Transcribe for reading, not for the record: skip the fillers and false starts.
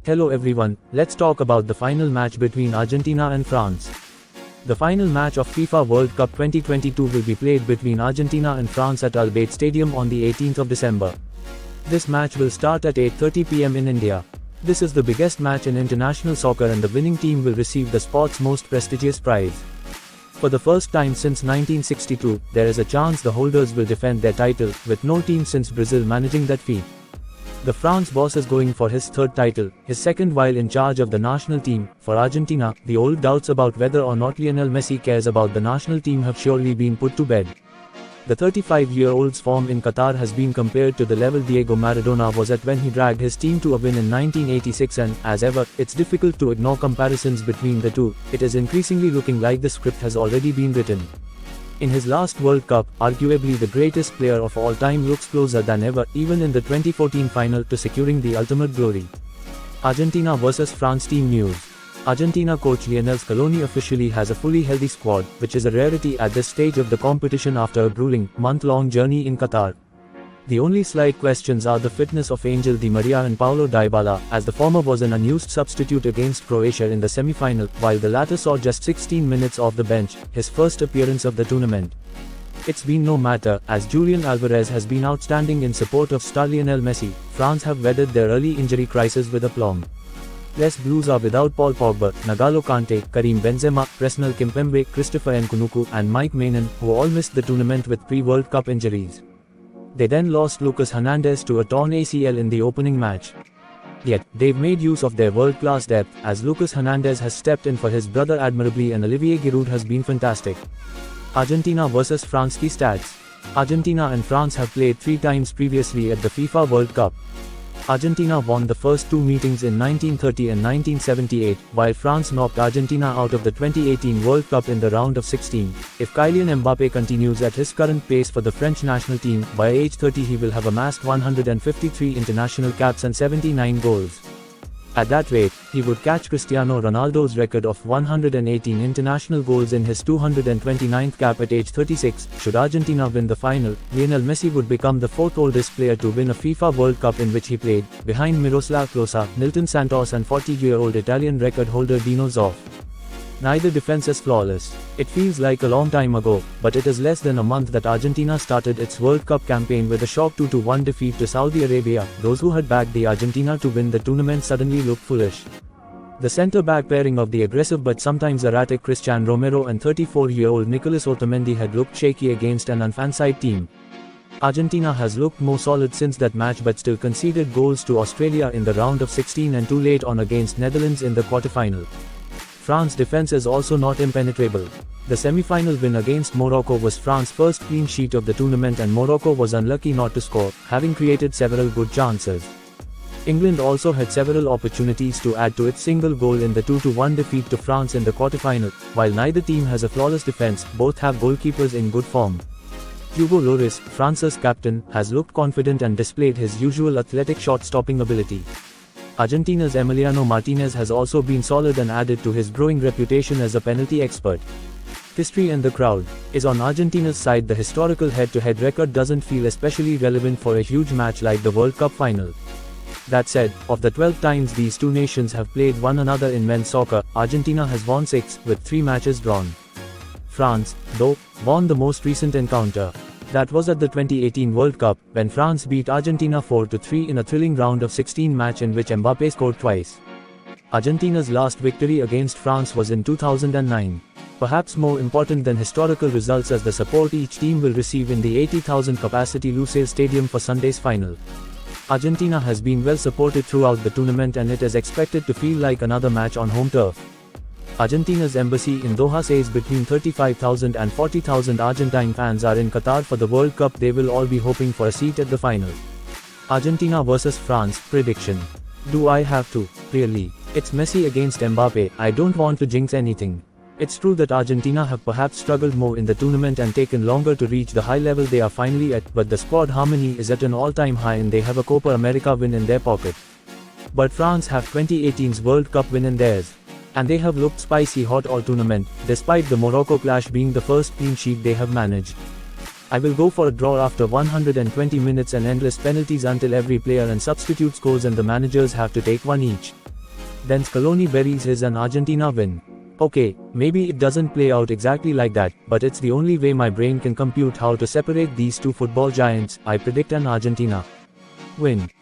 Hello everyone, let's talk about the final match between Argentina and France. The final match of FIFA World Cup 2022 will be played between Argentina and France at Al Bayt Stadium on the 18th of December. This match will start at 8:30 p.m. in India. This is the biggest match in international soccer and the winning team will receive the sport's most prestigious prize. For the first time since 1962, there is a chance the holders will defend their title, with no team since Brazil managing that feat. The France boss is going for his third title, his second while in charge of the national team. For Argentina, the old doubts about whether or not Lionel Messi cares about the national team have surely been put to bed. The 35-year-old's form in Qatar has been compared to the level Diego Maradona was at when he dragged his team to a win in 1986 and, as ever, it's difficult to ignore comparisons between the two. It is increasingly looking like the script has already been written. In his last World Cup, arguably the greatest player of all time looks closer than ever, even in the 2014 final, to securing the ultimate glory. Argentina vs France team news. Argentina coach Lionel Scaloni officially has a fully healthy squad, which is a rarity at this stage of the competition after a grueling, month-long journey in Qatar. The only slight questions are the fitness of Angel Di Maria and Paulo Dybala, as the former was an unused substitute against Croatia in the semi-final, while the latter saw just 16 minutes off the bench, his first appearance of the tournament. It's been no matter, as Julian Alvarez has been outstanding in support of star Lionel Messi. France have weathered their early injury crisis with aplomb. Les Blues are without Paul Pogba, N'Golo Kante, Karim Benzema, Presnel Kimpembe, Christopher Nkunku, and Mike Maignan, who all missed the tournament with pre-World Cup injuries. They then lost Lucas Hernandez to a torn ACL in the opening match. Yet, they've made use of their world-class depth, as Lucas Hernandez has stepped in for his brother admirably and Olivier Giroud has been fantastic. Argentina vs France key stats. Argentina and France have played 3 times previously at the FIFA World Cup. Argentina won the first 2 meetings in 1930 and 1978, while France knocked Argentina out of the 2018 World Cup in the round of 16. If Kylian Mbappé continues at his current pace for the French national team, by age 30 he will have amassed 153 international caps and 79 goals. At that rate, he would catch Cristiano Ronaldo's record of 118 international goals in his 229th cap at age 36. Should Argentina win the final, Lionel Messi would become the 4th oldest player to win a FIFA World Cup in which he played, behind Miroslav Klose, Nilton Santos and 40-year-old Italian record holder Dino Zoff. Neither defense is flawless. It feels like a long time ago, but it is less than a month that Argentina started its World Cup campaign with a shock 2-1 defeat to Saudi Arabia. Those who had backed the Argentina to win the tournament suddenly looked foolish. The centre-back pairing of the aggressive but sometimes erratic Christian Romero and 34-year-old Nicolas Otamendi had looked shaky against an unfancied team. Argentina has looked more solid since that match but still conceded goals to Australia in the round of 16 and too late on against Netherlands in the quarter-final. France's defense is also not impenetrable. The semi-final win against Morocco was France's first clean sheet of the tournament and Morocco was unlucky not to score, having created several good chances. England also had several opportunities to add to its single goal in the 2-1 defeat to France in the quarter-final. While neither team has a flawless defense, both have goalkeepers in good form. Hugo Lloris, France's captain, has looked confident and displayed his usual athletic shot-stopping ability. Argentina's Emiliano Martinez has also been solid and added to his growing reputation as a penalty expert. History and the crowd is on Argentina's side. The historical head-to-head record doesn't feel especially relevant for a huge match like the World Cup final. That said, of the 12 times these two nations have played one another in men's soccer, Argentina has won 6, with 3 matches drawn. France, though, won the most recent encounter. That was at the 2018 World Cup, when France beat Argentina 4-3 in a thrilling round of 16 match in which Mbappé scored twice. Argentina's last victory against France was in 2009. Perhaps more important than historical results as the support each team will receive in the 80,000 capacity Lusail Stadium for Sunday's final. Argentina has been well supported throughout the tournament and it is expected to feel like another match on home turf. Argentina's embassy in Doha says between 35,000 and 40,000 Argentine fans are in Qatar for the World Cup. They will all be hoping for a seat at the final. Argentina vs France, prediction. Do I have to? Really? It's Messi against Mbappé. I don't want to jinx anything. It's true that Argentina have perhaps struggled more in the tournament and taken longer to reach the high level they are finally at, but the squad harmony is at an all-time high and they have a Copa America win in their pocket. But France have 2018's World Cup win in theirs. And they have looked spicy hot all tournament, despite the Morocco clash being the first clean sheet they have managed. I will go for a draw after 120 minutes and endless penalties until every player and substitute scores and the managers have to take one each. Then Scaloni buries his and Argentina win. Okay, maybe it doesn't play out exactly like that, but it's the only way my brain can compute how to separate these two football giants. I predict an Argentina win.